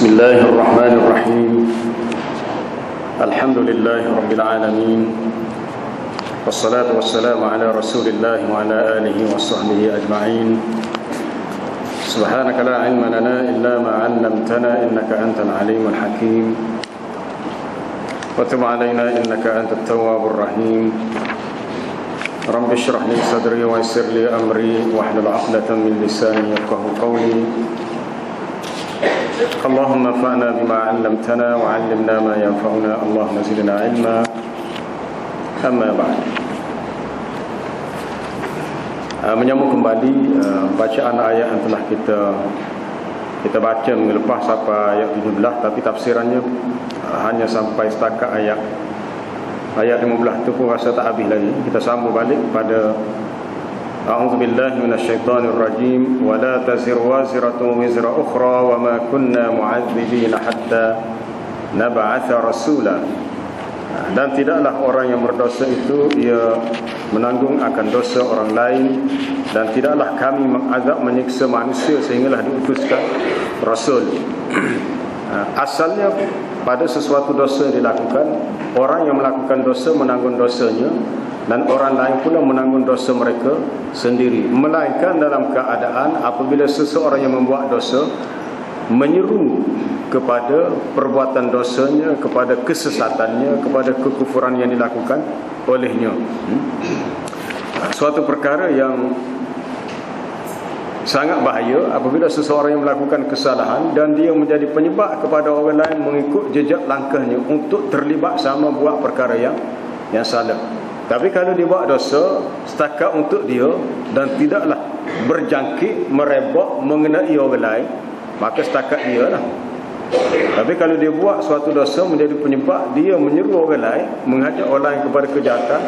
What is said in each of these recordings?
Bismillahirrahmanirrahim. Alhamdulillahi rabbil alamin. Wassalatu wassalamu ala Rasulillah wa ala alihi wa sahbihi ajma'in. Subhanaka la ilma lana illa ma 'allamtana innaka antal alimul hakim. Wa tub 'alaina innaka antat tawwabur rahim. Rabbi shrah li sadri wa yassir li amri wahlul 'uqdatam min lisani yafqahu qawli. Allahumma anfa'na bima 'allamtana wa 'allimna ma yanfa'una. Allahumma zidna 'ilma. Amma ba'd. Menyambung kembali bacaan ayat yang telah kita baca minggu lepas sampai ayat 17, tapi tafsirannya hanya sampai setakat ayat 15 tu pun rasa tak habis lagi. Kita sambung balik pada A'udzubillahi minasyaitonir rajim. Wa la taziru waziratun wizra ukhra wa ma kunna mu'adzibina hatta nab'atha rasula. Dan tidaklah orang yang berdosa itu ia menanggung akan dosa orang lain, dan tidaklah kami mengazab menyiksa manusia sehinggalah diutuskan rasul. Asalnya pada sesuatu dosa dilakukan, orang yang melakukan dosa menanggung dosanya, dan orang lain pula menanggung dosa mereka sendiri. Melainkan dalam keadaan apabila seseorang yang membuat dosa menyeru kepada perbuatan dosanya, kepada kesesatannya, kepada kekufuran yang dilakukan olehnya. Suatu perkara yang sangat bahaya apabila seseorang yang melakukan kesalahan dan dia menjadi penyebab kepada orang lain mengikut jejak langkahnya untuk terlibat sama buat perkara yang salah. Tapi kalau dia buat dosa setakat untuk dia dan tidaklah berjangkit, merebak, mengenai orang lain, maka setakat dia lah. Tapi kalau dia buat suatu dosa menjadi penyebab dia menyeru orang lain, mengajak orang lain kepada kejahatan,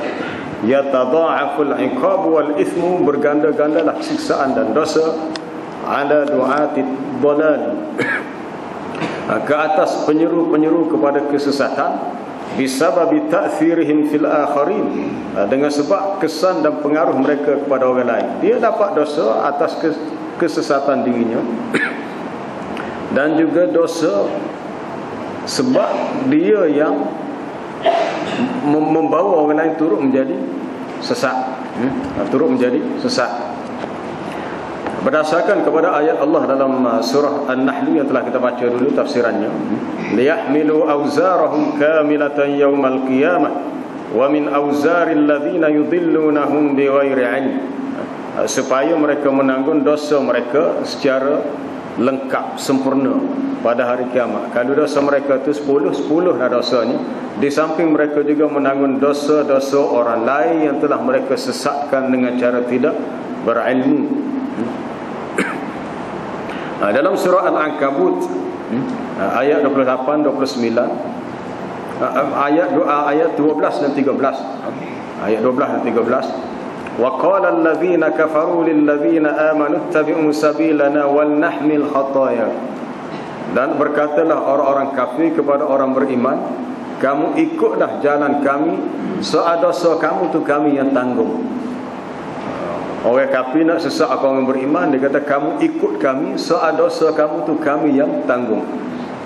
yatadha'aful 'iqab wal ithmu, berganda-gandalah siksaan dan dosa ala du'atid dhalal, ke atas penyeru-penyeru kepada kesesatan, bisababi ta'thirihim fil akharin, dengan sebab kesan dan pengaruh mereka kepada orang lain. Dia dapat dosa atas kesesatan dirinya dan juga dosa sebab dia yang membawa orang lain turut menjadi sesat. Turut menjadi sesat. Berdasarkan kepada ayat Allah dalam surah An-Nahl yang telah kita baca dulu tafsirannya, liyahmilu awzarahum kamilatan yawmal qiyamah wa min awzaril ladzina yudhillunahum bighairi 'ilm, supaya mereka menanggung dosa mereka secara lengkap, sempurna pada hari kiamat. Kalau dosa mereka itu 10 dah dosanya, di samping mereka juga menanggung dosa-dosa orang lain yang telah mereka sesatkan dengan cara tidak berilmu. Dalam surah Al-Ankabut ayat 28, 29, ayat 12 dan 13, ayat 12 dan 13, wa qala allazina kafaru lil ladzina amanu ittabi'u sabilana wal nahmil khataya, dan berkatalah orang-orang kafir kepada orang beriman, kamu ikutlah jalan kami, dosa kamu tu kami yang tanggung. Orang kafir nak sesak orang beriman, dia kata kamu ikut kami, dosa kamu tu kami yang tanggung.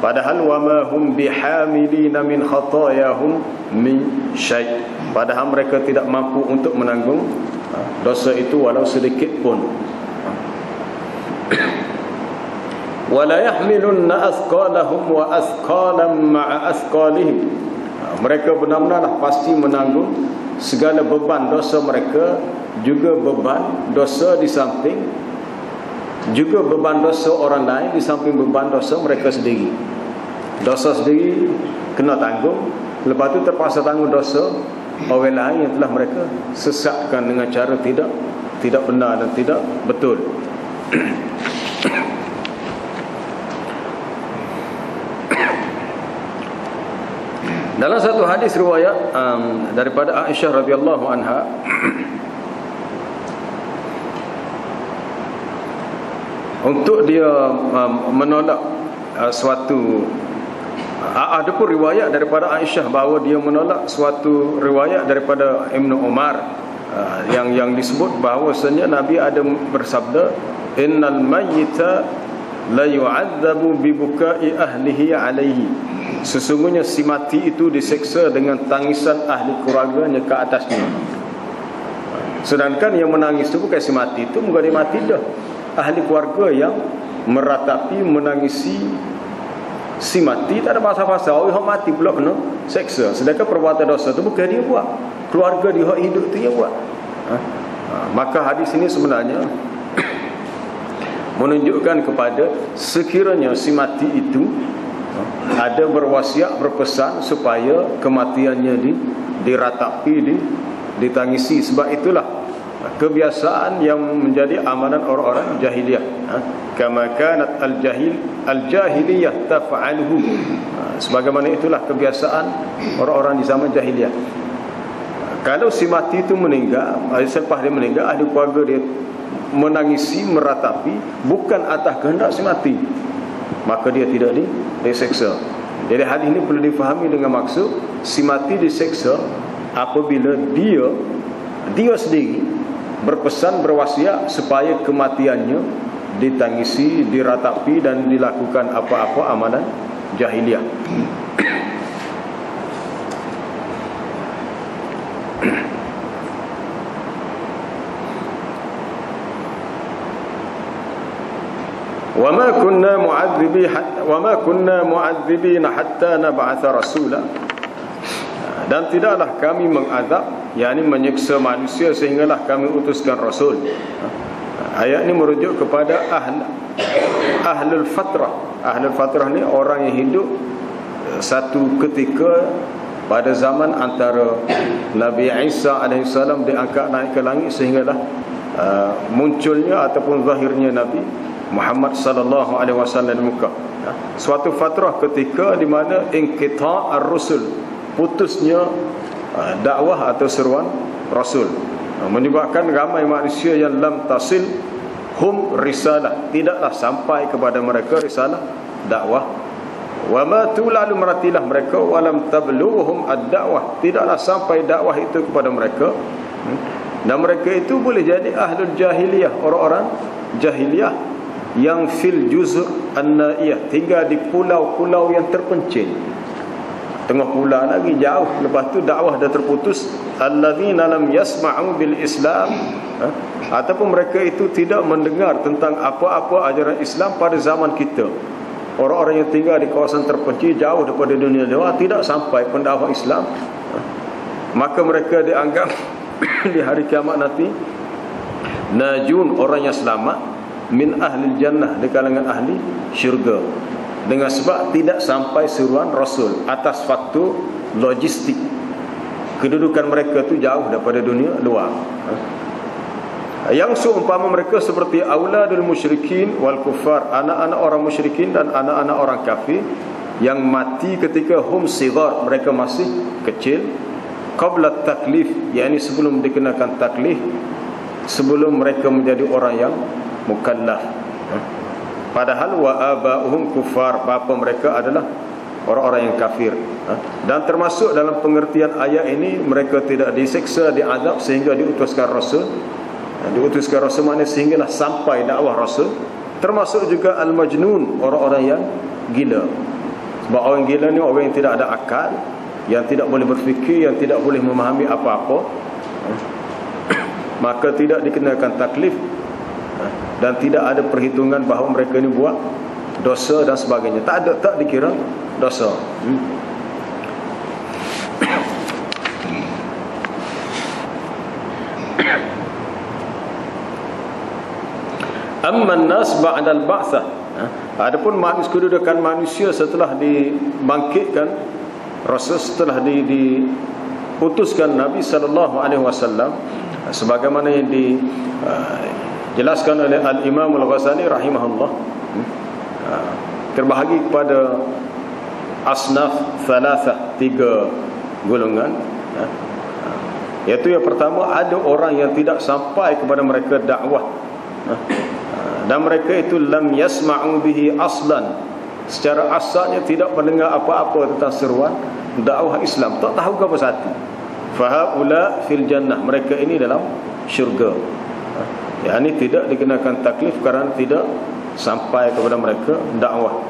Padahal wa ma hum bihamilina min khatayahum min syai', padahal mereka tidak mampu untuk menanggung dosa itu walau sedikit pun. Wala yahmilunna athqalahum wa athqalan ma'a athqalihim, mereka benar-benarlah pasti menanggung segala beban dosa mereka, juga beban dosa di samping, juga beban dosa orang lain di samping beban dosa mereka sendiri. Dosa sendiri kena tanggung, lepas tu terpaksa tanggung dosa orang lain yang telah mereka sesatkan dengan cara tidak benar dan tidak betul. Dalam satu hadis riwayat daripada Aisyah radhiyallahu anha, untuk dia menolak suatu, ada pun riwayat daripada Aisyah bahawa dia menolak suatu riwayat daripada Ibn Umar yang disebut bahawasanya Nabi ada bersabda, innal mayyita la yu'adzabu bi bukai ahlihi alaihi. Sesungguhnya si mati itu diseksa dengan tangisan ahli keluarganya ke atasnya. Sedangkan yang menangis itu bukan si mati, itu bukan dia mati dah. Ahli keluarga yang meratapi, menangisi si mati, tak ada pasal-pasal. Orang mati pula kena seksa. Sedangkan perbuatan dosa itu bukan dia buat, keluarga dia hidup itu dia buat. Maka hadis ini sebenarnya menunjukkan kepada sekiranya si mati itu ada berwasiat, berpesan supaya kematiannya diratapi, ditangisi. Sebab itulah kebiasaan yang menjadi amalan orang-orang jahiliyah. Kama kanat al-jahiliyah taf'aluhu. Sebagaimana itulah kebiasaan orang-orang di zaman jahiliyah. Kalau si mati itu meninggal, selepas dia meninggal, ahli keluarga dia menangisi, meratapi, bukan atas kehendak si mati, maka dia tidak diseksa. Jadi hadis ini perlu difahami dengan maksud si mati diseksa apabila dia sendiri berpesan, berwasiat supaya kematiannya ditangisi, diratapi dan dilakukan apa-apa amalan jahiliyah. وما كنا معذبين حتى نبعث رسولا. Dan tidaklah kami mengazab, yakni menyiksa manusia sehinggalah kami utuskan rasul. Ayat ini merujuk kepada ahlul fatrah. Ahlul fatrah ni orang yang hidup satu ketika pada zaman antara Nabi Isa AS diangkat naik ke langit sehinggalah munculnya ataupun zahirnya Nabi Muhammad sallallahu alaihi wasallam di Mekah. Suatu fatrah ketika di mana inqita' ar-rusul, putusnya dakwah atau seruan rasul, menyebabkan ramai manusia yang lam tasil hum risalah, tidaklah sampai kepada mereka risalah dakwah. Wa ma lalu meratilah mereka walam tablughuhum ad-da'wah, tidaklah sampai dakwah itu kepada mereka. Dan mereka itu boleh jadi ahlul jahiliyah, orang-orang jahiliyah yang fil juz' an-naiyah, tinggal di pulau-pulau yang terpencil, tengah pulau lagi jauh, lepas tu dakwah dah terputus. Alladzina lam yasma'u bil Islam, ataupun mereka itu tidak mendengar tentang apa-apa ajaran Islam pada zaman kita. Orang-orang yang tinggal di kawasan terpencil jauh daripada dunia luar, tidak sampai pendakwah Islam, maka mereka dianggap di hari kiamat nanti najun, orang yang selamat, min ahli jannah, di kalangan ahli syurga, dengan sebab tidak sampai seruan rasul atas faktor logistik. Kedudukan mereka tu jauh daripada dunia luar. Yang seumpama mereka seperti auladul musyrikin wal kuffar, anak-anak orang musyrikin dan anak-anak orang kafir yang mati ketika hum sigar, mereka masih kecil, qabla taklif, yakni sebelum dikenakan taklif, sebelum mereka menjadi orang yang mukallaf. Padahal wa aba'uhum kuffar, bapa mereka adalah orang-orang yang kafir. Dan termasuk dalam pengertian ayat ini, mereka tidak diseksa, diazab sehingga diutuskan rasul. Diutuskan rasul maknanya sehinggalah sampai dakwah rasul. Termasuk juga al-majnun, orang-orang yang gila. Sebab orang gila ni orang yang tidak ada akal, yang tidak boleh berfikir, yang tidak boleh memahami apa-apa, maka tidak dikenakan taklif dan tidak ada perhitungan bahawa mereka ni buat dosa dan sebagainya. Tak dikira dosa. Amman nas ba'dal ba'tsah. Adapun kedudukan manusia setelah dibangkitkan rasul, setelah diutuskan Nabi sallallahu alaihi wasallam, sebagaimana yang dijelaskan oleh Al-Imam Al-Ghazali rahimahullah, terbahagi kepada asnaf thalatha, 3 golongan. Iaitu yang pertama, ada orang yang tidak sampai kepada mereka dakwah, dan mereka itu lam yasma'u bihi aslan, secara asalnya tidak mendengar apa-apa tentang seruan dakwah Islam, tak tahu ke apa satu. Fahaula fil jannah, mereka ini dalam syurga. Ini tidak dikenakan taklif kerana tidak sampai kepada mereka dakwah.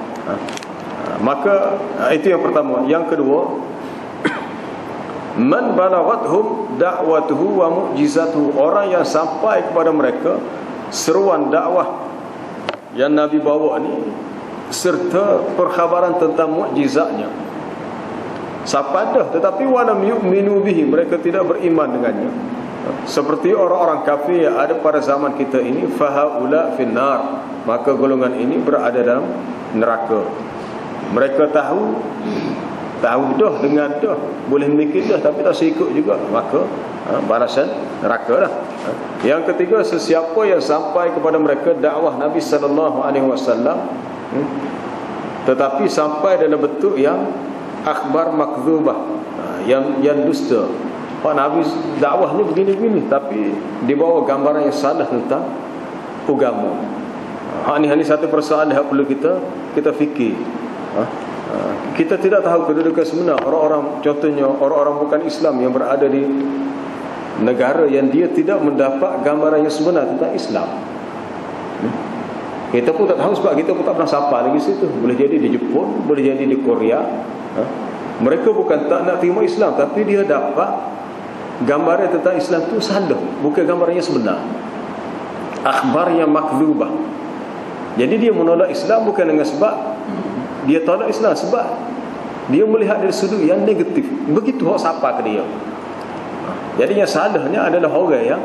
Maka itu yang pertama. Yang kedua, man balaghathum da'watuhu wa mu'jizatuhu, orang yang sampai kepada mereka seruan dakwah yang Nabi bawa ni serta perkhabaran tentang mukjizatnya, sampai dah, tetapi walam yu'minu bihi, mereka tidak beriman dengannya, seperti orang-orang kafir yang ada pada zaman kita ini, fahaula finnar, maka golongan ini berada dalam neraka. Mereka tahu dah, dengar dah, boleh mikir dah, tapi tak ikut juga, maka balasan neraka lah. Yang ketiga, sesiapa yang sampai kepada mereka dakwah Nabi sallallahu alaihi wasallam, tetapi sampai dalam bentuk yang akhbar makdzubah, yang dusta. Pak Nabi dakwahnya begini-begini, tapi dibawa gambaran yang salah tentang agama. Ini satu persoalan yang perlu kita fikir. Kita tidak tahu kedudukan sebenar orang-orang, contohnya orang-orang bukan Islam yang berada di negara yang dia tidak mendapat gambaran yang sebenar tentang Islam. Kita pun tak tahu sebab kita pun tak pernah sapa lagi situ. Boleh jadi di Jepun, boleh jadi di Korea. Mereka bukan tak nak terima Islam, tapi dia dapat gambaran tentang Islam tu salah, bukan gambarannya sebenar, akhbar yang makdzubah. Jadi dia menolak Islam bukan dengan sebab dia tolak Islam, sebab dia melihat dari sudut yang negatif. Begitu orang sapa ke dia. Jadi yang salahnya adalah orang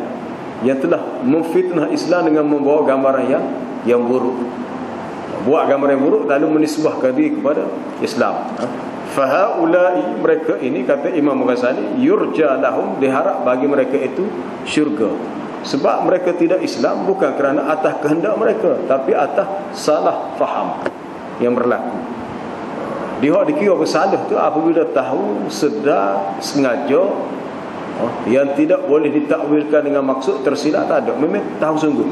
yang telah memfitnah Islam dengan membawa gambaran yang buruk. Buat gambaran yang buruk lalu menisbahkan diri kepada Islam. Fahaulai, mereka ini, kata Imam Ghazali, yurja lahum, diharap bagi mereka itu syurga. Sebab mereka tidak Islam bukan kerana atas kehendak mereka, tapi atas salah faham yang berlaku. Dia dikira bersalah tu apabila tahu, sedar, sengaja, yang tidak boleh ditakwilkan dengan maksud tersilap, tak ada, memang tahu sungguh.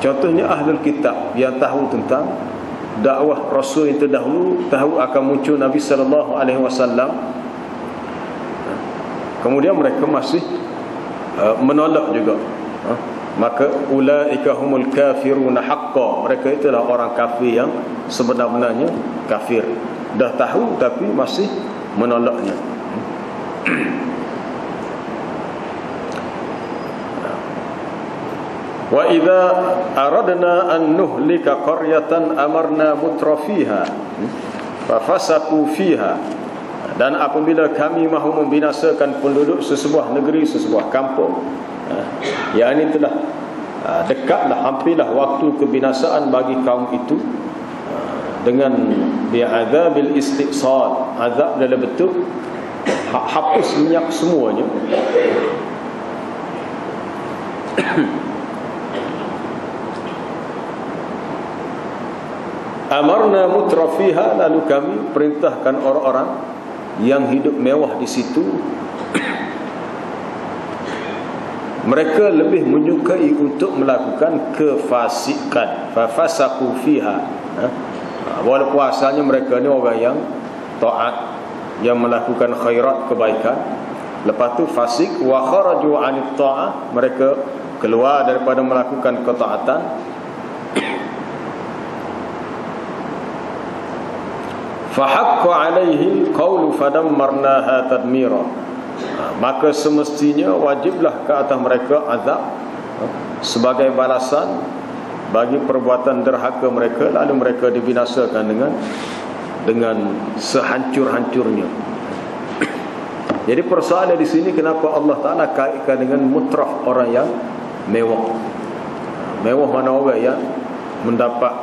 Contohnya ahlul kitab yang tahu tentang dakwah Rasul yang terdahulu, tahu akan muncul Nabi sallallahu alaihi wasallam, kemudian mereka masih menolak juga, maka ulaika humul kafiruna haqqan, mereka itulah orang kafir yang sebenar-benarnya kafir. Dah tahu tapi masih menolaknya. Wa idza aradna an nuhlika qaryatan amarna mutrafiha fafasaqu fiha, dan apabila kami mahu membinasakan penduduk sesebuah negeri, sesebuah kampung, yakni telah dekatlah, hampirlah waktu kebinasaan bagi kaum itu, dengan bi'adzabil istisal, azab dalam bentuk hapus minyak semuanya. Amarna mutrafiha, lalu kami perintahkan orang-orang yang hidup mewah di situ, mereka lebih menyukai untuk melakukan kefasikan, fafasaqu fiha. Walaupun asalnya mereka ni orang yang taat, yang melakukan khairat, kebaikan, lepas tu fasik, wa kharaju 'anit ta'ah, mereka keluar daripada melakukan ketaatan. Fahaqqa 'alaihi qawlu fadammarnaha tadmira, maka semestinya wajiblah ke atas mereka azab sebagai balasan bagi perbuatan derhaka mereka, lalu mereka dibinasakan dengan sehancur-hancurnya. Jadi persoalan di sini, kenapa Allah Ta'ala kaitkan dengan mutraf, orang yang mewah. Mewah mana orang yang mendapat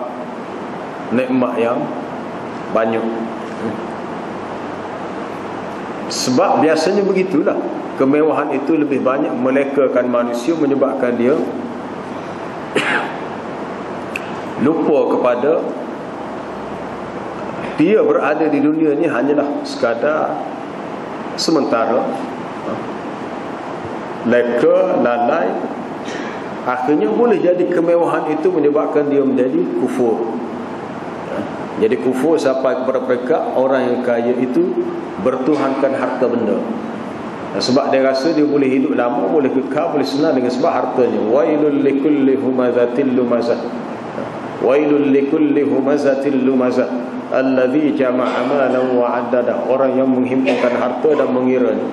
nikmat yang banyak. Sebab biasanya begitulah, kemewahan itu lebih banyak melekakan manusia, menyebabkan dia lupa kepada dia berada di dunia ni hanyalah sekadar sementara, leka, lalai. Akhirnya boleh jadi kemewahan itu menyebabkan dia menjadi kufur. Jadi kufur sampai kepada mereka, orang yang kaya itu bertuhankan harta benda. Sebab dia rasa dia boleh hidup lama, boleh kekal, boleh senang dengan sebab hartanya. Wailul likulli humazatil lumazah. Wailul likulli humazatil lumazah alladzi jama'a malan wa 'addada. Orang yang menghimpunkan harta dan mengiranya,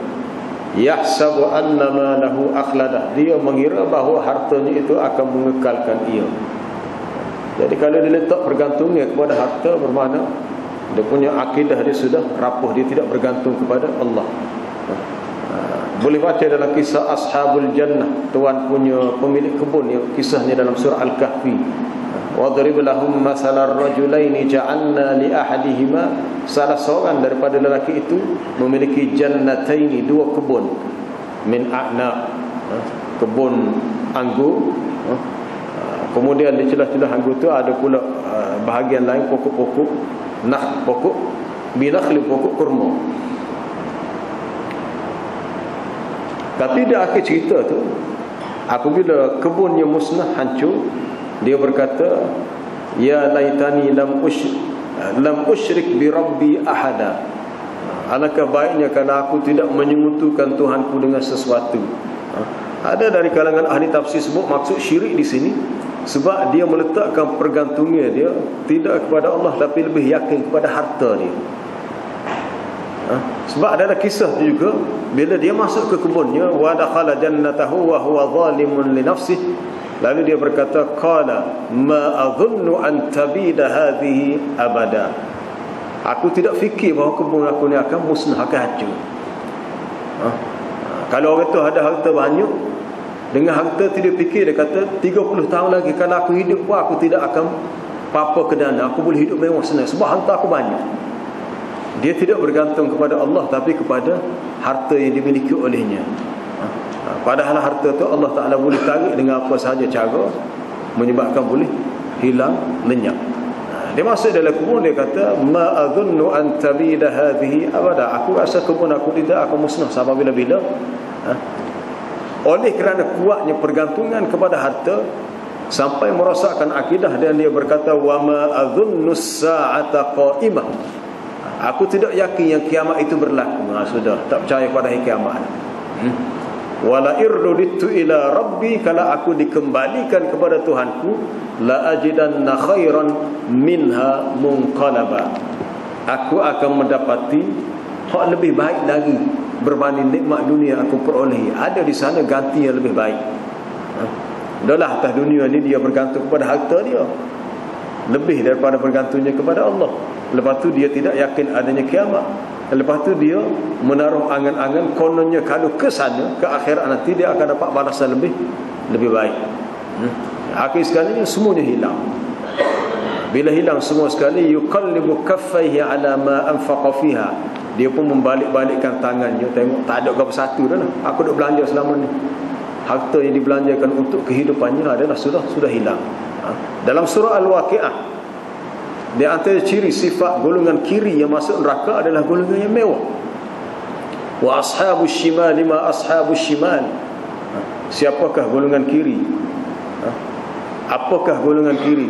yahsabu anna malahu akhlada, dia mengira bahawa hartanya itu akan mengekalkan ia. Jadi kalau dia letak bergantungnya kepada harta, bermakna dia punya akidah dia sudah rapuh, dia tidak bergantung kepada Allah. Boleh baca dalam kisah Ashabul Jannah, tuan punya pemilik kebun, yang kisahnya dalam surah Al-Kahfi. Wadrib lahum masalar rajulaini ja'alna li ahadihima, salah seorang daripada lelaki itu memiliki jannataini, dua kebun, min a'nab, kebun anggur. Kemudian di celah-celah anggur itu ada pula bahagian lain pokok-pokok pokok binakhli, pokok kurma. Tapi di akhir cerita tu, apabila kebunnya musnah, hancur, dia berkata, ya laitani lam usyrik bi rabbi ahada. Alangkah baiknya kalau aku tidak menyekutukan Tuhanku dengan sesuatu. Ada dari kalangan ahli tafsir sebut maksud syirik di sini sebab dia meletakkan pergantungnya dia tidak kepada Allah, tapi lebih yakin kepada harta dia. Sebab ada kisah juga, bila dia masuk ke kebunnya, wa dakhala jannatahu wa huwa zalimun li nafsihi, lalu dia berkata, qala ma adhunnu an tabida hadhihi abada. Aku tidak fikir bahawa kebun aku ni akan musnah, akan hancur. Kalau orang tu ada harta banyak, dengan harta tu dia fikir, dia kata 30 tahun lagi kalau aku hidup pun aku tidak akan apa-apa ke dana, aku boleh hidup mewah senang sebab harta aku banyak. Dia tidak bergantung kepada Allah, tapi kepada harta yang dimiliki olehnya. Padahal harta tu Allah Ta'ala boleh tarik dengan apa sahaja cara, menyebabkan boleh hilang, lenyap. Dia masuk dalam kebun, dia kata, ma adhunnu an tabida hadhihi abada. Aku rasa kebun aku tidak akan musnah sampai bila-bila. Oleh kerana kuatnya pergantungan kepada harta, sampai merosakkan akidah, dan dia berkata, wa ma adhunnu as-sa'ata qa'imah. Aku tidak yakin yang kiamat itu berlaku. Sudah tak percaya pada hari kiamat. Wala irduditu ila rabbi, kalau aku dikembalikan kepada Tuhanku, la ajidanna khairan minha munqalaba, aku akan mendapati hak lebih baik lagi berbanding nikmat dunia aku perolehi. Ada di sana ganti yang lebih baik. Dahlah atas dunia ni dia bergantung kepada harta dia lebih daripada bergantungnya kepada Allah. Lepas tu dia tidak yakin adanya kiamat. Lepas tu dia menaruh angan-angan kononnya kalau ke sana, ke akhirat nanti dia akan dapat balasan lebih baik. Akhir sekali semuanya hilang. Bila hilang semua sekali, yuqallibu kaffaihi ala ma anfaqa fiha, dia pun membalik-balikkan tangannya, tengok tak ada apa satu dah lah. Aku duk belanja selama ni, harta yang dibelanjakan untuk kehidupannya adalah sudah hilang. Dalam surah Al-Waqi'ah, di antara ciri sifat golongan kiri yang masuk neraka adalah golongan yang mewah. Wa ashabus shimal ma ashabus shimal. Siapakah golongan kiri? Apakah golongan kiri?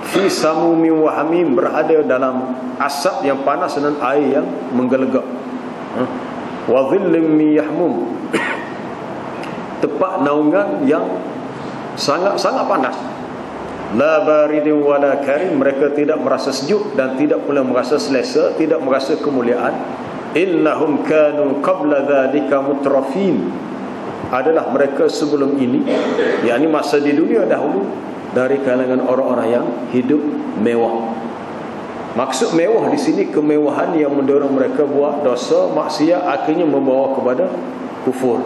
Fi samumin wa hamim, berada dalam asap yang panas dan air yang menggelegak. Wa dhillim min yahmum, tempat naungan yang sangat panas. La baridin wala karim, mereka tidak merasa sejuk dan tidak pula merasa selesa, tidak merasa kemuliaan. Innahum kanu qabla dhalika mutrafin, adalah mereka sebelum ini, yakni masa di dunia dahulu, dari kalangan orang-orang yang hidup mewah. Maksud mewah di sini kemewahan yang mendorong mereka buat dosa maksiat, akhirnya membawa kepada kufur.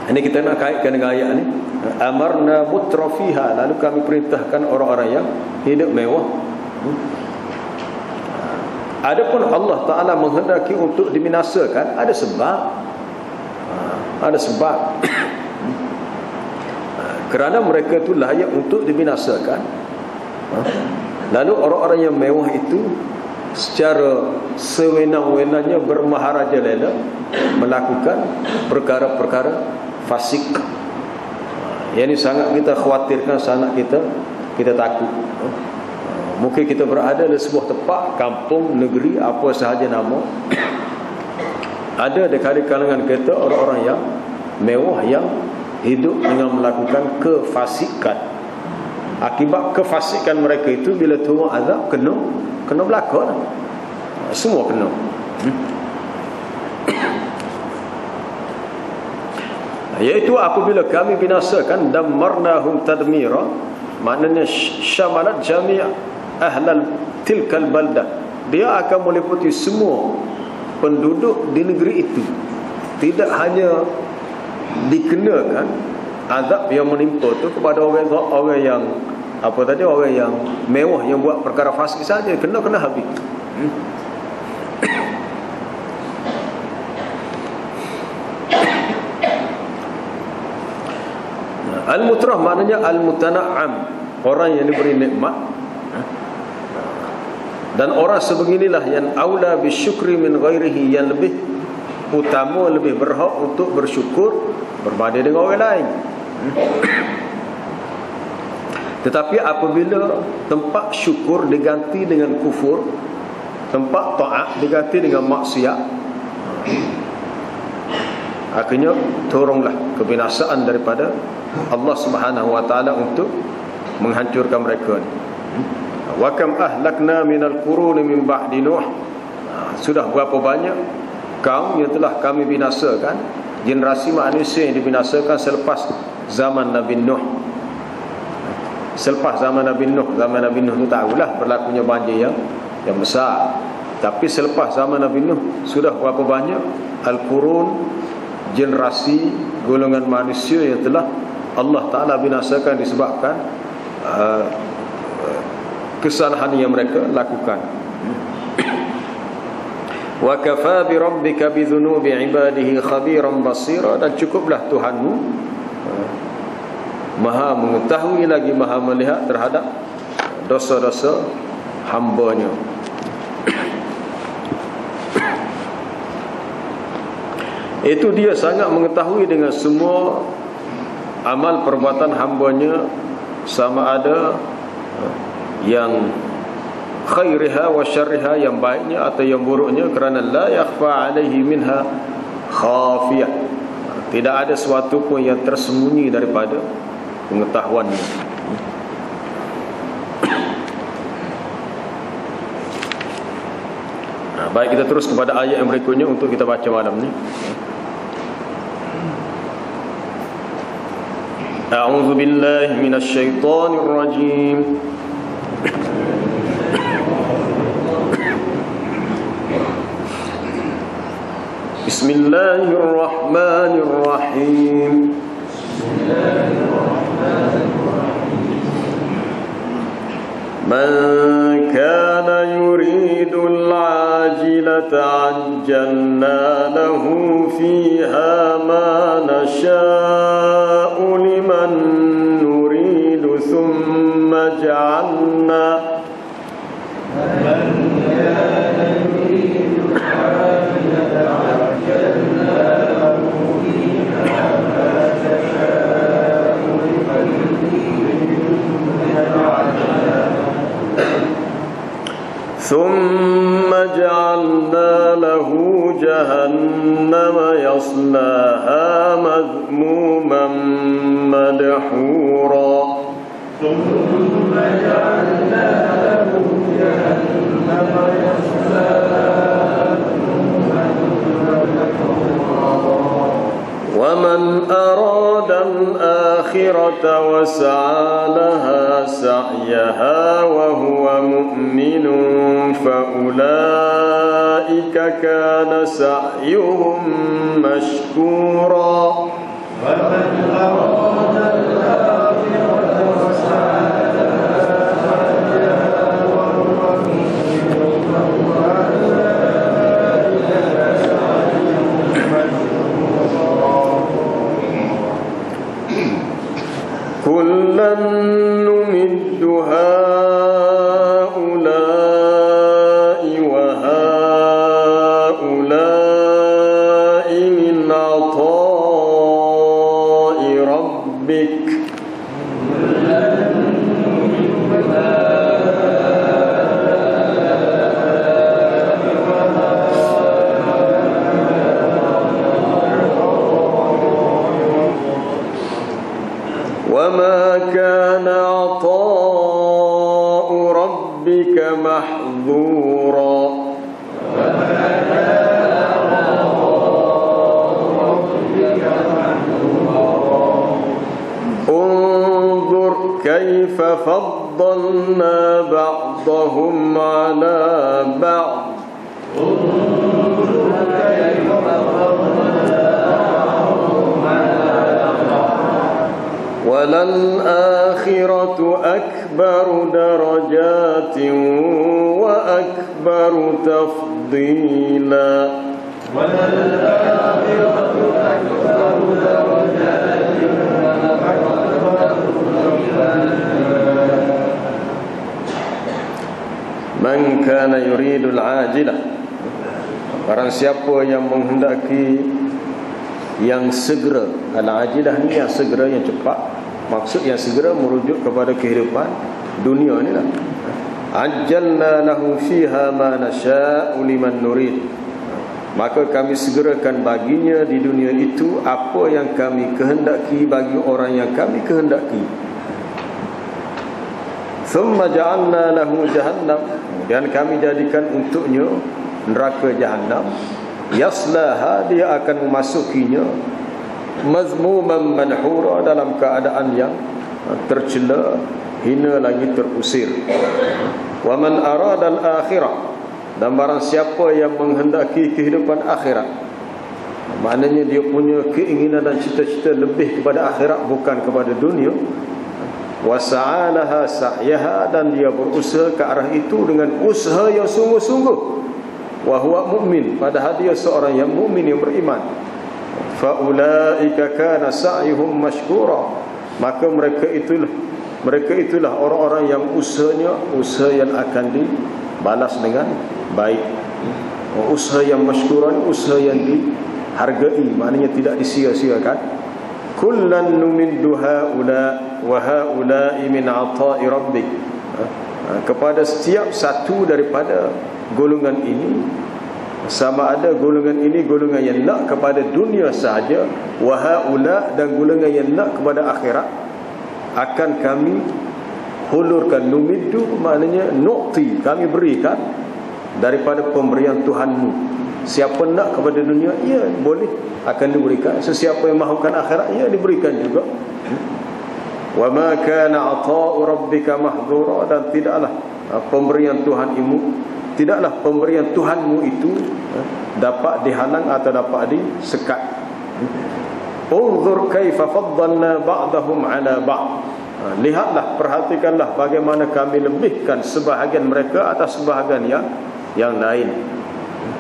Ini kita nak kaitkan dengan ayat ni. Amarna mutrafiha, lalu kami perintahkan orang-orang yang hidup mewah. Adapun Allah Ta'ala menghendaki untuk dibinasakan, ada sebab. Ada sebab. Kerana mereka itu layak untuk dibinasakan. Lalu orang-orang yang mewah itu secara sewenang-wenangnya bermaharajalela melakukan perkara-perkara fasik. Yang ini sangat kita khawatirkan, sangat kita takut. Mungkin kita berada di sebuah tempat, kampung, negeri, apa sahaja nama, ada dekat kalangan kita orang-orang yang mewah yang hidup dengan melakukan kefasikan. Akibat kefasikan mereka itu, bila turun azab, kena berlaku. Semua kena. Iaitu apabila kami binasakan, dammarnahum tadmira, maknanya syamalat jami' ahlal tilkal baldah, dia akan meliputi semua penduduk di negeri itu. Tidak hanya dikenakan azab yang menimpa tu kepada orang yang orang yang mewah, yang buat perkara fasik saja, kena habis. Al-mutrah maknanya al-mutana'am, orang yang diberi nikmat. Dan orang sebeginilah yang aula bisyukri min ghairihi, yang lebih utama, lebih berhak untuk bersyukur berbanding dengan orang lain. Tetapi apabila tempat syukur diganti dengan kufur, tempat taat diganti dengan maksiat, akhirnya turunlah kebinasaan daripada Allah Subhanahu wa taala untuk menghancurkan mereka. Wa kam ahlakna minal quruni min ba'di Nuh. Sudah berapa banyak kaum yang telah kami binasakan, generasi manusia yang dibinasakan selepas zaman Nabi Nuh. Selepas zaman Nabi Nuh itu tahulah berlakunya banjir yang besar. Tapi selepas zaman Nabi Nuh, sudah berapa banyak al-qurun, generasi golongan manusia yang telah Allah Ta'ala binasakan disebabkan kesalahan yang mereka lakukan. Wa kafa bi rabbika bi dhunubi ibadihi khabiran basira, dan cukuplah Tuhanmu Maha mengetahui lagi Maha melihat terhadap dosa-dosa hamba-Nya. Itu Dia sangat mengetahui dengan semua amal perbuatan hamba-Nya, sama ada yang khairiha wa syarriha, yang baiknya atau yang buruknya, kerana la yakhfa alaihi minha khafiyah, tidak ada sesuatu pun yang tersembunyi daripada pengetahuannya. Baik, kita terus kepada ayat yang berikutnya untuk kita baca malam ni. A'udzu billahi minasy syaithanir rajim. Bismillahirrahmanirrahim. Man kana yuridul ajilata ajjalna lahu fiha ma nasha'u liman nuridu thumma ja'alna ثم جعلنا له جهنم يصلاها مذموما مدحورا ثم جعلنا له جهنم يصلاها مذموما مدحورا ومن أراد الآخرة وسعى لها سعيها وهو مؤمن فأولئك كان سعيهم مشكورا ومن أراد الآخرة وسعى لها سعيها وهو مؤمن فأولئك كان سعيهم مشكورا كلا نمد هؤلاء وهؤلاء من عطاء ربك وما كان عطاء كيف فضلنا بعضهم على بعض وللآخرة أكبر درجات وأكبر تفضيلا Man kana yuridul ajilah, barang siapa yang menghendaki yang segera. Al-ajilah ni yang segera, yang cepat. Maksud yang segera merujuk kepada kehidupan dunia ni lah. Ajjalna lahu fiha ma nasha'u liman nurid, maka kami segerakan baginya di dunia itu apa yang kami kehendaki bagi orang yang kami kehendaki. Thumma ja'alna lahu jahannam, dan kami jadikan untuknya neraka jahannam. Yaslaha, dia akan memasukinya, mazmuman madhura, dalam keadaan yang tercela, hina lagi terusir. Wa man arada al-akhirah, dan barang siapa yang menghendaki kehidupan akhirat, maknanya dia punya keinginan dan cita-cita lebih kepada akhirat, bukan kepada dunia. Wasa'alaha sa'yaha, dan dia berusaha ke arah itu dengan usaha yang sungguh-sungguh. Wa huwa mu'min, padahal dia seorang yang mukmin, yang beriman. Fa ulaika kana sa'yuhum mashkura, maka mereka itulah orang-orang yang usahanya usaha yang akan dibalas dengan baik. Usaha yang mashkuran, usaha yang dihargai, maknanya tidak disia-siakan. Kullan numiddu haula wa haula'i min 'ata'i rabbik, kepada setiap satu daripada golongan ini, sama ada golongan ini golongan yang nak kepada dunia sahaja, wa haula, dan golongan yang nak kepada akhirat, akan kami hulurkan. Numiddu maknanya nu'ti, kami berikan daripada pemberian Tuhanmu. Siapa nak kepada dunia, ia boleh, akan diberikan. Sesiapa yang mahukan akhirat, ia diberikan juga. Wa ma kana 'ata'u rabbika mahdhura, dan tidaklah pemberian Tuhanmu itu dapat dihalang atau dapat disekat. Unzur kaifa faddalna ba'dahum 'ala ba'd, lihatlah, perhatikanlah bagaimana kami lebihkan sebahagian mereka atas sebahagian yang lain.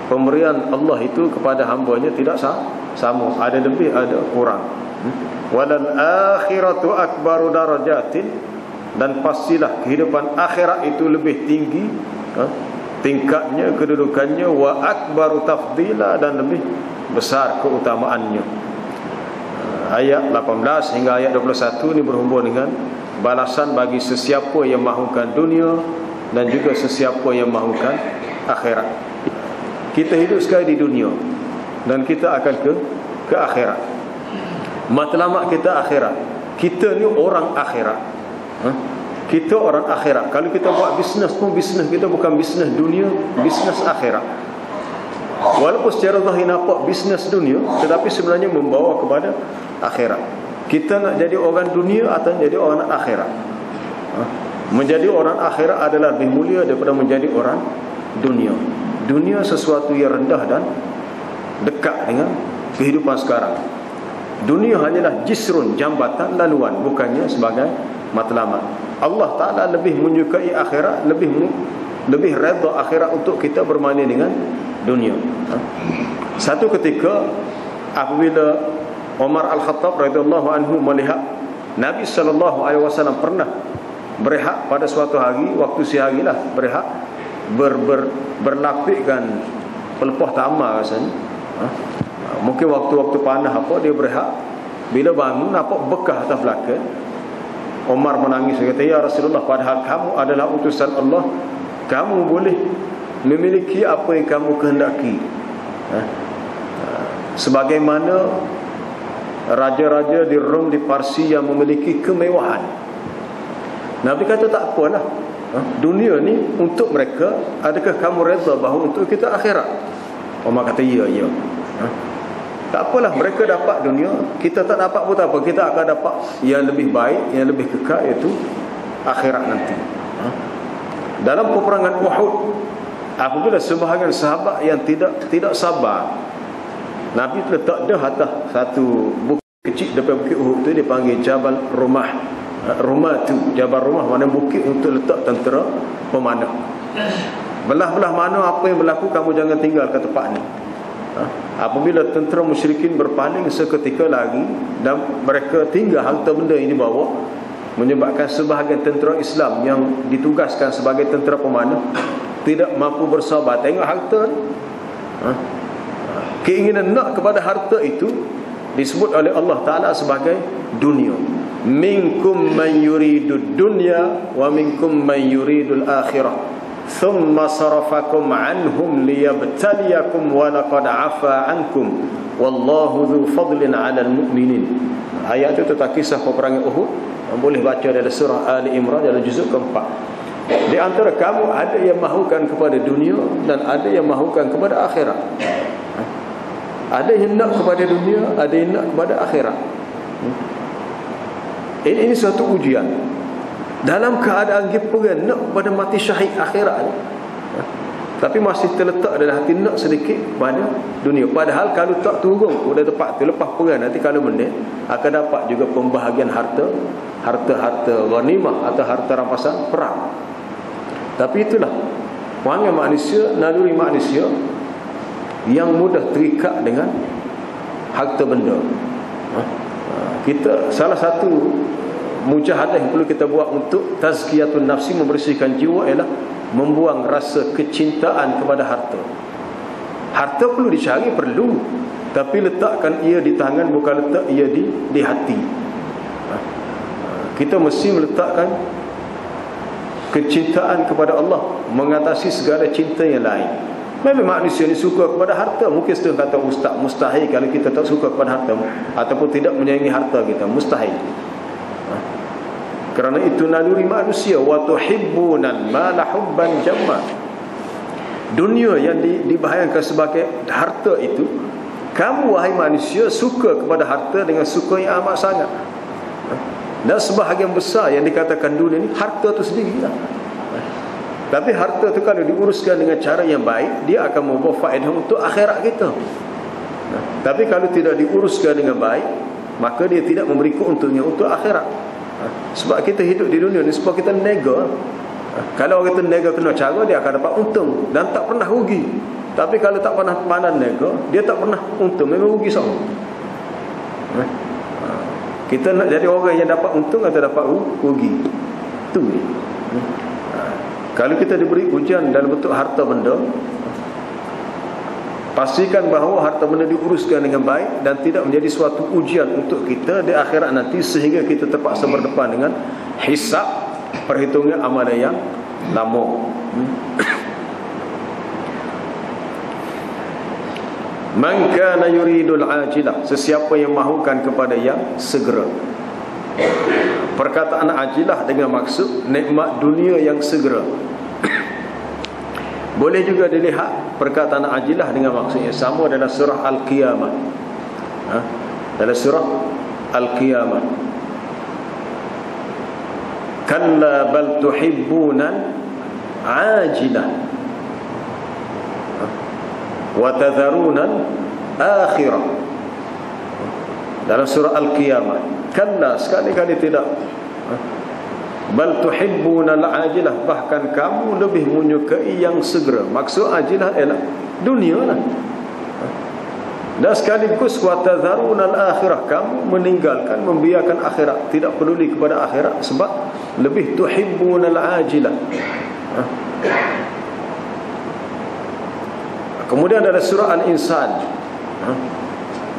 Pemberian Allah itu kepada hamba-Nya tidak sama, ada lebih, ada kurang. Walal akhiratu akbaru darajatin, dan pastilah kehidupan akhirat itu lebih tinggi tingkatnya, kedudukannya. Wa akbaru tafdila, dan lebih besar keutamaannya. Ayat 18 hingga ayat 21 ini berhubung dengan balasan bagi sesiapa yang mahukan dunia dan juga sesiapa yang mahukan akhirat. Kita hidup sekali di dunia, dan kita akan ke akhirat. Matlamat kita akhirat. Kita ni orang akhirat. Kita orang akhirat. Kalau kita buat bisnes pun, bisnes kita bukan bisnes dunia, bisnes akhirat. Walaupun secara zahir nampak bisnes dunia, tetapi sebenarnya membawa kepada akhirat. Kita nak jadi orang dunia atau jadi orang akhirat? Menjadi orang akhirat adalah lebih mulia daripada menjadi orang dunia. Dunia sesuatu yang rendah dan dekat dengan kehidupan sekarang. Dunia hanyalah jisrun, jambatan, laluan, bukannya sebagai matlamat. Allah Ta'ala lebih menyukai akhirat, lebih redha akhirat untuk kita bermain dengan dunia. Satu ketika apabila Umar Al-Khattab radhiyallahu anhu melihat Nabi SAW pernah berehat pada suatu hari, waktu siang lah berehat, berlapikkan pelepah tamar rasanya. Mungkin waktu-waktu panas apa, dia berehat. Bila bangun nampak bekas atas belakang. Umar menangis, dia kata, ya Rasulullah, padahal kamu adalah utusan Allah, kamu boleh memiliki apa yang kamu kehendaki, sebagaimana raja-raja di Rom, di Parsi yang memiliki kemewahan. Nabi kata, tak apalah, dunia ni untuk mereka, adakah kamu reda bahawa untuk kita akhirat? Umar kata, ya. Tak apalah, mereka dapat dunia, kita tak dapat pun tak apa. Kita akan dapat yang lebih baik, yang lebih kekal, iaitu akhirat nanti. Dalam peperangan Uhud, apabila sebahagian sahabat yang tidak sabar, Nabi letak dia atas satu bukit kecil depan bukit Uhud tu, dia panggil Jabal Rumah. Rumah tu, Jabal Rumah, mana bukit untuk letak tentera pemanah. Belah-belah mana apa yang berlaku, kamu jangan tinggal ke tempat ni. Apabila tentera musyrikin berpaling seketika lagi dan mereka tinggal harta benda yang dibawa, menyebabkan sebahagian tentera Islam yang ditugaskan sebagai tentera pemanah tidak mampu bersabar tengok harta ni. Keinginan nak kepada harta itu disebut oleh Allah Ta'ala sebagai dunia. Minkum man yuridud dunya wa minkum man yuridul akhirah thumma sarafakum anhum liyabtaliyakum wa laqad afa ankum wallahu dhu fadlin 'alal mu'minin. Ayat itu tentang kisah peperangan Uhud. Boleh baca dari surah Ali Imran dalam juzuk keempat. Di antara kamu ada yang mahukan kepada dunia dan ada yang mahukan kepada akhirat. Ada yang nak kepada dunia, ada yang nak kepada akhirat. Ini suatu ujian. Dalam keadaan kita nak kepada mati syahid akhirat ni, tapi masih terletak dalam hati nak sedikit pada dunia. Padahal kalau tak turun pada tempat tu, lepas perang nanti kalau menang, akan dapat juga pembahagian harta ghanimah atau harta rampasan perang. Tapi itulah perangai manusia, naluri manusia yang mudah terikat dengan harta benda. Kita salah satu mujahadah yang perlu kita buat untuk tazkiyatun nafsi, membersihkan jiwa, ialah membuang rasa kecintaan kepada harta. Harta perlu dicari, perlu, tapi letakkan ia di tangan, bukan letak ia di hati. Kita mesti meletakkan kecintaan kepada Allah mengatasi segala cinta yang lain. Memang manusia ni suka kepada harta. Mungkin setengah kata ustaz, mustahil kalau kita tak suka kepada harta ataupun tidak menyayangi harta kita, mustahil. Kerana itu naluri manusia. Wa tuhibbunal mala hubban jamma. Dunia yang dibahayakan sebagai harta itu, kamu wahai manusia suka kepada harta dengan suka yang amat sangat. Dan sebahagian besar yang dikatakan dunia ni harta tu sendirilah. Tapi harta tu kalau diuruskan dengan cara yang baik, dia akan membawa faedah untuk akhirat kita. Tapi kalau tidak diuruskan dengan baik, maka dia tidak memberi keuntungan untuk akhirat. Sebab kita hidup di dunia ni sebab kita nega. Kalau orang kita nega kena cara, dia akan dapat untung dan tak pernah rugi. Tapi kalau tak pernah pandang nega, dia tak pernah untung, memang rugi semua. Kita nak jadi orang yang dapat untung atau dapat rugi, tu dia. Kalau kita diberi ujian dalam bentuk harta benda, pastikan bahawa harta benda diuruskan dengan baik dan tidak menjadi suatu ujian untuk kita di akhirat nanti, sehingga kita terpaksa berdepan dengan hisab, perhitungan amalan yang lama. Man kana yuridul ajilah, sesiapa yang mahukan kepada yang segera. Perkataan ajilah dengan maksud nikmat dunia yang segera. Boleh juga dilihat perkataan ajilah dengan maksud yang sama dalam surah Al-Qiyamah. Dalam surah Al-Qiyamah, kalla bal tuhibbuna ajilah wa tadharuna akhirah. Dalam surah Al-Qiyamah, kalla, sekali-kali tidak. Bal tuhibbuna al-ajilah, bahkan kamu lebih menyukai yang segera. Maksud ajilah ialah dunia lah. Dan sekaligus wa tadharuna al-akhirah, kamu meninggalkan, membiarkan akhirat, tidak peduli kepada akhirat sebab lebih tuhibbuna al-ajilah. Kemudian ada surah Al-Insan.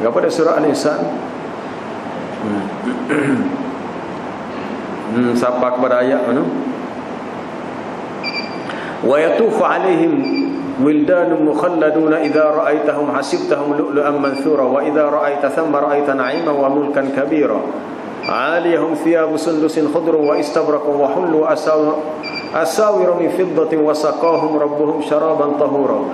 Apa ada surah Al-Insan? Sampai kepada ayat mana? Wa yatufu alaihim wildanun mukhalladun idza ra'aitahum hasibtahum lu'lu'an manthura wa idza ra'aita thamma ra'aita na'iman wa mulkan kabira 'aliyahum thiyabu sundusin khudrun wa istabraqun wa hullu asawira min fiddatin wa saqahum rabbuhum sharaban tahura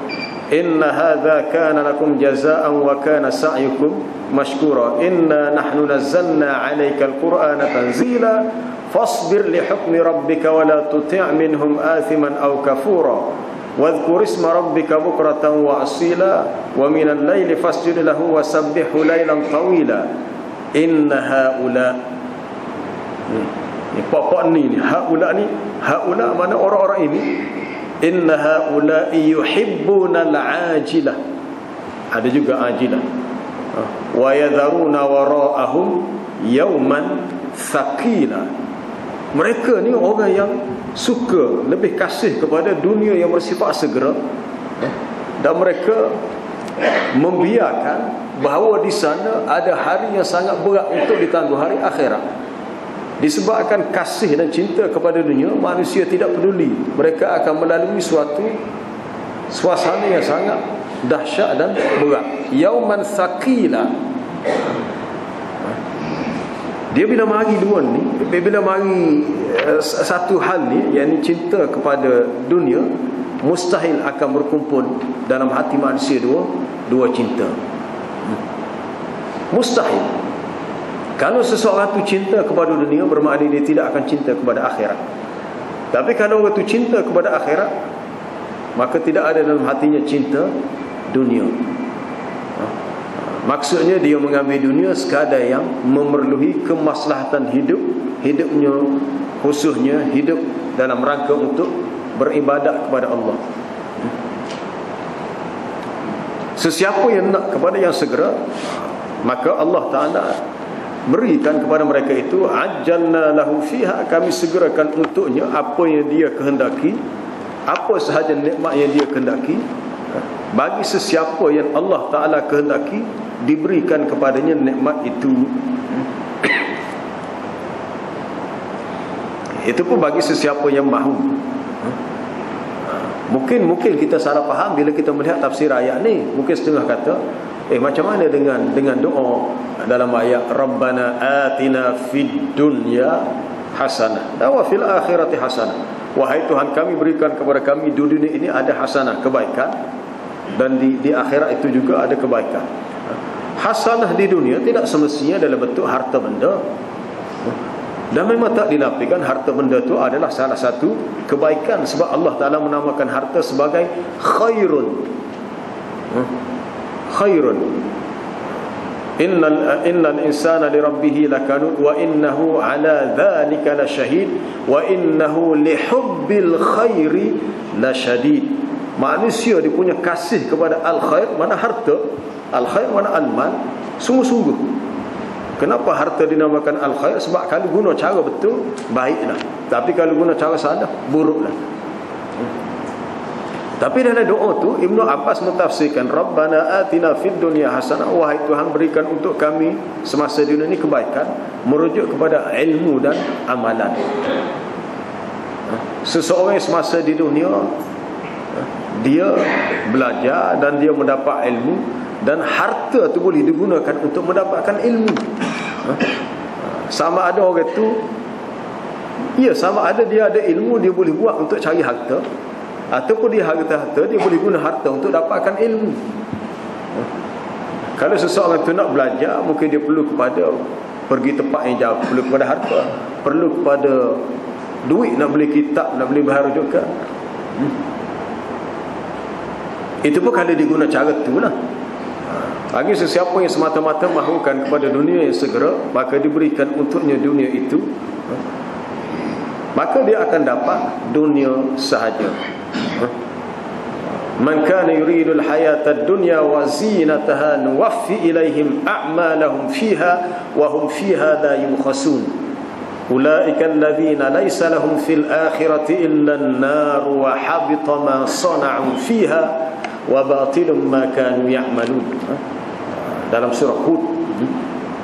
inna hadza kana lakum jazaa'an wa kana sa'yukum mashkura inna nahnu nazzalna 'alaikal qur'ana tanzila fasbir li hukmi rabbika wa la tuti' minhum athiman aw kafura wadhkur isma rabbika bukratan wa asila wa minal laili fasjud lahu wa sabbihhu laylan tawila inna haula ni pokok ni haula mana orang-orang ini inna haula yuhibbuna al-ajilah, ada juga ajilah, wa yadharuna wara'ahum yawman thaqila. Mereka ni orang yang suka, lebih kasih kepada dunia yang bersifat segera, dan mereka membiarkan bahawa di sana ada hari yang sangat berat untuk ditangguh, hari akhirat. Disebabkan kasih dan cinta kepada dunia, manusia tidak peduli. Mereka akan melalui suatu suasana yang sangat dahsyat dan berat. Yauman thaqila. Dia bila mari dua ni, bila mari satu hal ni, yakni cinta kepada dunia, mustahil akan berkumpul dalam hati manusia dua cinta. Mustahil. Kalau seseorang tu cinta kepada dunia, bermakna dia tidak akan cinta kepada akhirat. Tapi kalau orang tu cinta kepada akhirat, maka tidak ada dalam hatinya cinta dunia. Maksudnya dia mengambil dunia sekadar yang memerlukan kemaslahatan hidupnya, khususnya hidup dalam rangka untuk beribadat kepada Allah. Sesiapa yang nak kepada yang segera, maka Allah Ta'ala berikan kepada mereka itu, ajjalna lahu fiha, kami segerakan untuknya apa yang dia kehendaki, apa sahaja nikmat yang dia kehendaki. Bagi sesiapa yang Allah Ta'ala kehendaki, diberikan kepadanya nikmat itu. Itu pun bagi sesiapa yang mahu. Mungkin kita salah faham bila kita melihat tafsir ayat ni. Mungkin setengah kata, macam mana dengan doa dalam ayat Rabbana atina fid dunya hasanah wa fil akhirati hasanah. Wahai Tuhan kami, berikan kepada kami di dunia ini ada hasanah, kebaikan, dan di akhirat itu juga ada kebaikan. Hasanah di dunia tidak semestinya dalam bentuk harta benda, dan memang tak dinafikan harta benda itu adalah salah satu kebaikan, sebab Allah Ta'ala menamakan harta sebagai khairun. Khairun. Innal insana li rabbih lakanud wa innahu ala dhalika lasyahid wa innahu li hubbil khairi lasyadid. Manusia dia punya kasih kepada al-khair, mana harta, al-khair mana al-mal, sungguh-sungguh. Kenapa harta dinamakan al-khair? Sebab kalau guna cara betul, baiklah. Tapi kalau guna cara salah, buruklah. Tapi dalam doa tu Ibnu Abbas mentafsirkan Rabbana atina fid dunya hasanah, wahai Tuhan berikan untuk kami semasa dunia ini kebaikan, merujuk kepada ilmu dan amalan. Seseorang semasa di dunia dia belajar dan dia mendapat ilmu, dan harta tu boleh digunakan untuk mendapatkan ilmu. Sama ada orang tu, sama ada dia ada ilmu, dia boleh buat untuk cari harta, ataupun dia harta dia boleh guna harta untuk dapatkan ilmu. Kalau seseorang tu nak belajar, mungkin dia perlu kepada pergi tempat yang jauh, perlu kepada harta, perlu kepada duit nak beli kitab, nak beli bahan rujukan. Itu pun kalau diguna cara tu lah. Bagi sesiapa yang semata-mata mahukan kepada dunia yang segera, maka diberikan untuknya dunia itu, maka dia akan dapat dunia sahaja. Man kana yuridul hayatad dunya wa zinataha nuwaffi ilaihim a'malahum fiha wa hum fiha la yubkhasun. Ulaika alladhina laysa lahum fil akhirati illa an-nar wa habita ma sana'u fiha wa batilum ma kanu ya'malun. Dalam surah Hud,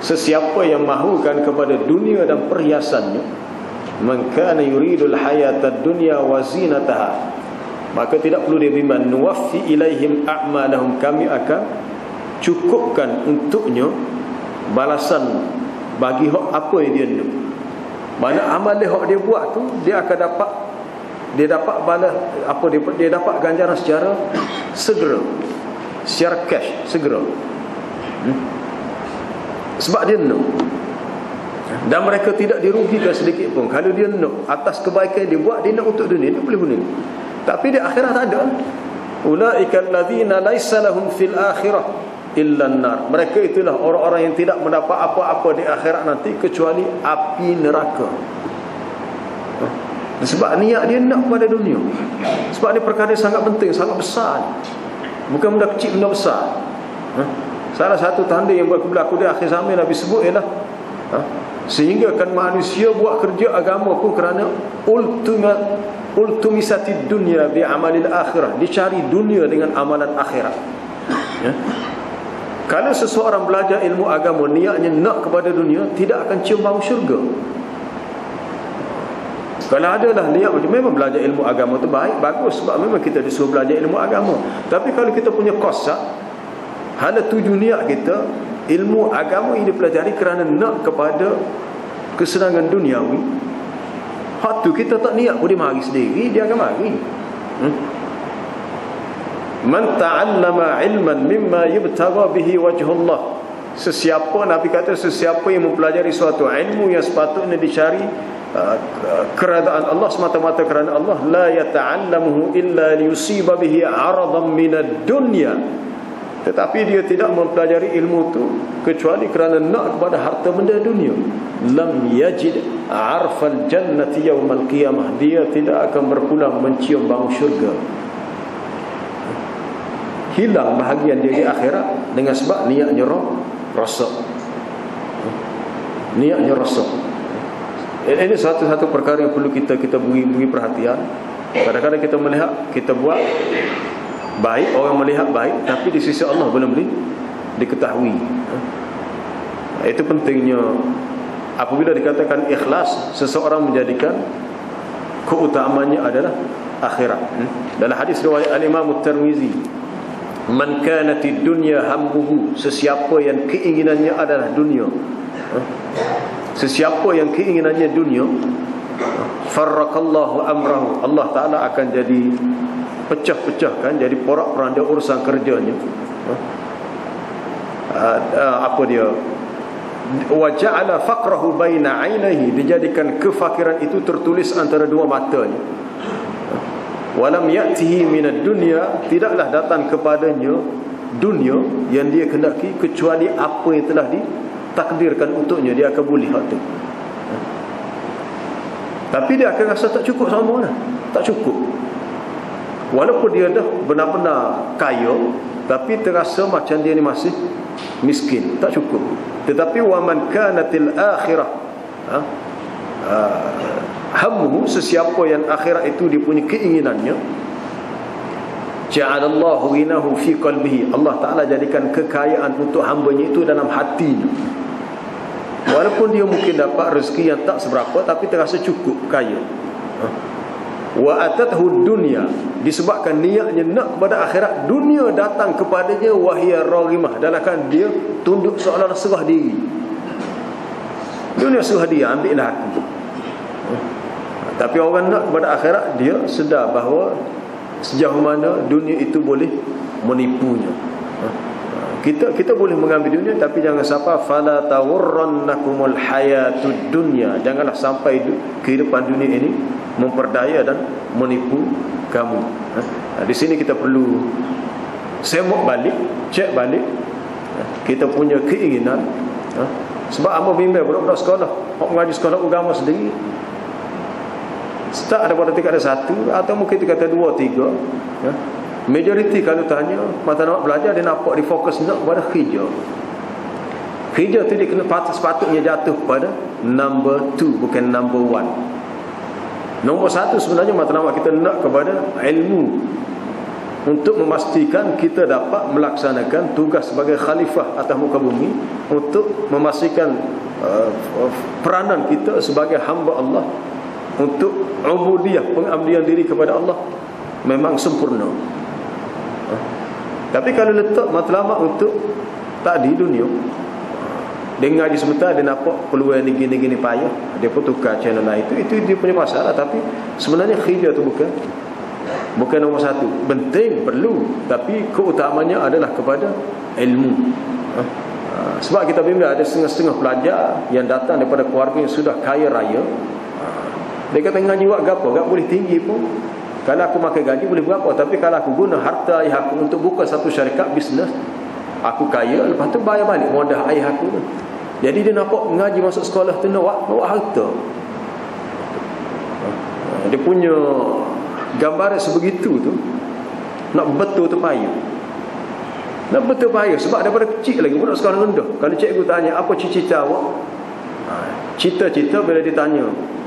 sesiapa yang mahukan kepada dunia dan perhiasannya, man kana yuridul hayatad dunya wa zinataha, maka tidak perlu dia bimbang, nuwaffi ilaihim a'malahum, kami akan cukupkan untuknya balasan bagi hak apa yang dia nak. Mana amal hak dia buat tu, dia akan dapat dia dapat balas apa dia dapat ganjaran secara segera, secara cash segera. Sebab dia nak, dan mereka tidak dirugikan sedikit pun. Kalau dia nak atas kebaikan dia buat, dia nak untuk dunia, dia boleh guna. Tapi di akhirat tak ada. Ulaika allazina laisa lahum fil akhirah illa an-nar. Mereka itulah orang-orang yang tidak mendapat apa-apa di akhirat nanti kecuali api neraka. Sebab niat dia nak pada dunia. Sebab ni perkara sangat penting, sangat besar. Bukan benda kecil, benda besar. Salah satu tanda yang berlaku di akhir zaman Nabi sebut ialah sehingga kan manusia buat kerja agama pun kerana ultumisatid dunya bi amalil akhirah, dicari dunia dengan amalan akhirat. Kalau seseorang belajar ilmu agama niatnya nak kepada dunia, tidak akan cium bau syurga. Kalau adalah niat macam memang belajar ilmu agama tu baik, bagus, sebab memang kita disuruh belajar ilmu agama. Tapi kalau kita punya kosak, hala tuju niat kita ilmu agama ini dipelajari kerana nak kepada kesenangan duniawi, hak tu kita tak niat pun dia mari sendiri, dia akan mari. Man ta'allama ilman mimma yubtagha bihi wajhullah. Sesiapa, Nabi kata, sesiapa yang mempelajari suatu ilmu yang sepatutnya dicari keradaan Allah, semata-mata kerana Allah, la yata'allamuhu illa liyusiba bihi 'aradan minad dunya. Tetapi dia tidak mempelajari ilmu itu kecuali kerana nak kepada harta benda dunia. Lam yajid 'arfal jannati yaumal qiyamah. Dia tidak akan berpulang mencium bau syurga. Hilang bahagian dia di akhirat dengan sebab niatnya rosak. Niatnya rosak. Ini satu-satu perkara yang perlu kita beri perhatian. Kadang-kadang kita melihat, kita buat baik, orang melihat baik, tapi di sisi Allah belum diketahui. Itu pentingnya apabila dikatakan ikhlas, seseorang menjadikan keutamanya adalah akhirat. Dalam hadis riwayat Al-Imam At-Tirmizi, man kanatid dunya hammuhu, sesiapa yang keinginannya adalah dunia, sesiapa yang keinginannya dunia, farraqallahu amrahu, Allah Ta'ala akan jadi pecah-pecahkan, jadi porak-poranda urusan kerjanya. Apa dia, wa ja'ala faqrahu baina 'ainaihi, dijadikan kefakiran itu tertulis antara dua matanya. Walam ya'tihi minad dunya, tidaklah datang kepadanya dunia yang dia kendaki kecuali apa yang telah ditakdirkan untuknya, dia akan boleh hak tu. Tapi dia akan rasa tak cukup sama lah, tak cukup. Walaupun dia dah benar-benar kaya, tapi terasa macam dia ni masih miskin, tak cukup. Tetapi waman kanatil akhirah hammu, sesiapa yang akhirat itu dia punya keinginannya, ja'alallahu ghinahu fi qalbihi, Allah Ta'ala jadikan kekayaan untuk hambanya itu dalam hatinya. Walaupun dia mungkin dapat rezeki yang tak seberapa, tapi terasa cukup, kaya. Wa atathu dunya, disebabkan niatnya nak kepada akhirat, dunia datang kepadanya wahia raghimah, dalamkan dia tunduk seolah-olah serah diri. Dunia serah dia, ambillah aku. Tapi orang nak kepada akhirat, dia sedar bahawa sejauh mana dunia itu boleh menipunya. Kita boleh mengambil dunia, tapi jangan sampai fala tawurrannakumul hayatud dunya, janganlah sampai kehidupan dunia ini memperdaya dan menipu kamu. Di sini kita perlu semok balik, cek balik kita punya keinginan. Sebab amba bimbang budak-budak sekolah, hok mengaji sekolah agama sendiri, start daripada tingkat 1 atau mungkin tingkat 2, 3. Majoriti kalau tanya mata nak belajar, dia nampak difokus nak kepada hijau. Hijau tu dia kena sepatutnya jatuh pada number 2, bukan number 1. Nombor 1 sebenarnya matlamat kita nak kepada ilmu, untuk memastikan kita dapat melaksanakan tugas sebagai khalifah atas muka bumi, untuk memastikan peranan kita sebagai hamba Allah, untuk ubudiyah, pengabdian diri kepada Allah memang sempurna. Tapi kalau letak matlamat untuk tadi dunia, Dia ngaji sebentar, dia nampak peluang ni gini payah, dia pun tukar channel lain. Itu dia punya masalah. Tapi sebenarnya khidr tu bukan nombor satu. Penting, perlu, tapi keutamanya adalah kepada ilmu. Sebab kita bimbang ada setengah-setengah pelajar yang datang daripada keluarga yang sudah kaya raya. Dia kata ngaji buat gapo, gak boleh tinggi pun. Kalau aku makan gaji boleh berapa, tapi kalau aku guna harta ayah aku untuk buka satu syarikat bisnes, aku kaya, lepas tu bayar balik modal ayah aku tu. Jadi dia nampak ngaji masuk sekolah tu nak harta. Dia punya gambaran sebegitu tu, nak betul tu payah. Nak betul payah sebab daripada kecil lagi budak sekolah rendah. Kalau cikgu tanya apa cita-cita awak, cita-cita bila ditanya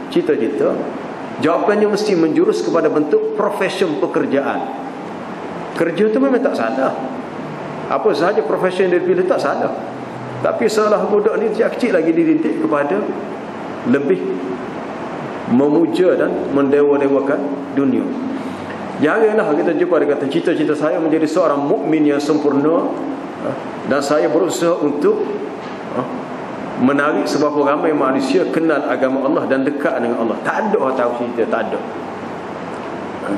cita-cita, jawapannya mesti menjurus kepada bentuk profession pekerjaan. Kerja tu memang tak salah, apa sahaja profession dia pilih tak salah. Tapi salah budak ni sejak kecil lagi dididik kepada lebih memuja dan mendewa-dewakan dunia. Janganlah kita jumpa dia kata cita-cita saya menjadi seorang mukmin yang sempurna, dan saya berusaha untuk menarik seberapa ramai manusia kenal agama Allah dan dekat dengan Allah. Tak ada orang tahu cerita, tak ada.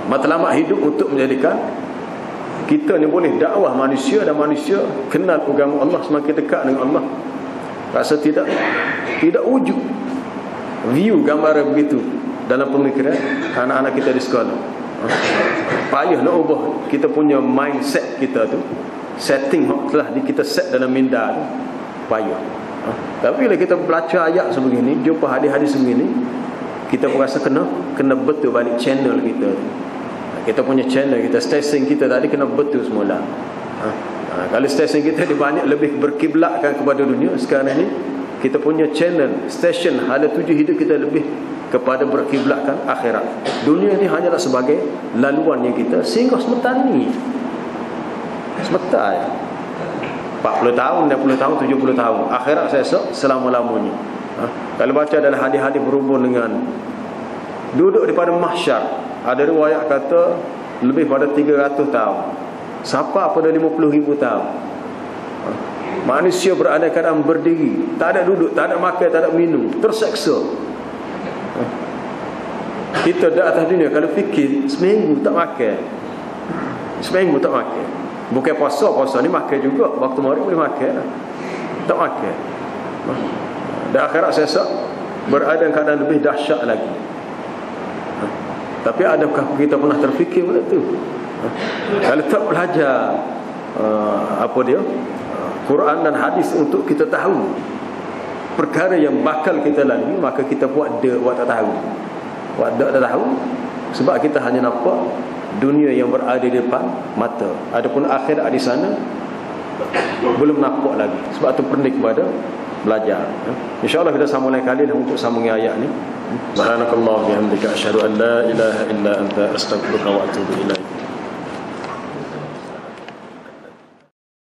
Matlamat hidup untuk menjadikan kita ni boleh dakwah manusia dan manusia kenal agama Allah, semakin dekat dengan Allah. Rasa tidak wujud view gambaran begitu dalam pemikiran anak-anak kita di sekolah. Payah nak ubah kita punya mindset kita tu, setting telah kita set dalam minda tu, payah. Tapi bila kita baca ayat sebegini, jumpa hadis-hadis sebegini, kita merasa kena betul balik channel kita. Kita punya channel kita, stesen kita tadi kena betul semula. Kalau stesen kita dia banyak lebih berkiblatkan kepada dunia, sekarang ni kita punya channel, stesen hala tuju hidup kita lebih kepada berkiblatkan akhirat. Dunia ni hanyalah sebagai laluan yang kita sehingga sebentar ni. Sebentar 40 tahun, 60 tahun, 70 tahun. Akhirat saya selama-lamanya. Kalau baca dalam hadis-hadis berhubung dengan duduk di pada mahsyar, ada riwayat kata lebih pada 300 tahun. Siapa pada 50,000 tahun. Manusia berada keadaan berdiri, tak ada duduk, tak ada makan, tak ada minum, terseksa. Kita di atas dunia kalau fikir seminggu tak makan, seminggu tak makan. Bukan puasa ni makan juga, waktu maghrib boleh makan, tak makan. Dan akhirat sesat berada dalam keadaan lebih dahsyat lagi. Tapi adakah kita pernah terfikir benda tu? Kalau tak belajar Quran dan hadis untuk kita tahu perkara yang bakal kita lalui, maka kita buat tak tahu. Buat tak tahu sebab kita hanya nampak dunia yang berada di depan mata. Adapun akhirat di sana belum nampak lagi. Sebab tu perlu kepada belajar. InsyaAllah kita sambung lain kali untuk sambung ayat ni. Subhanakallah bihamdika asyhadu an la ilaha illa anta astaghfiruka wa atubu ilaik.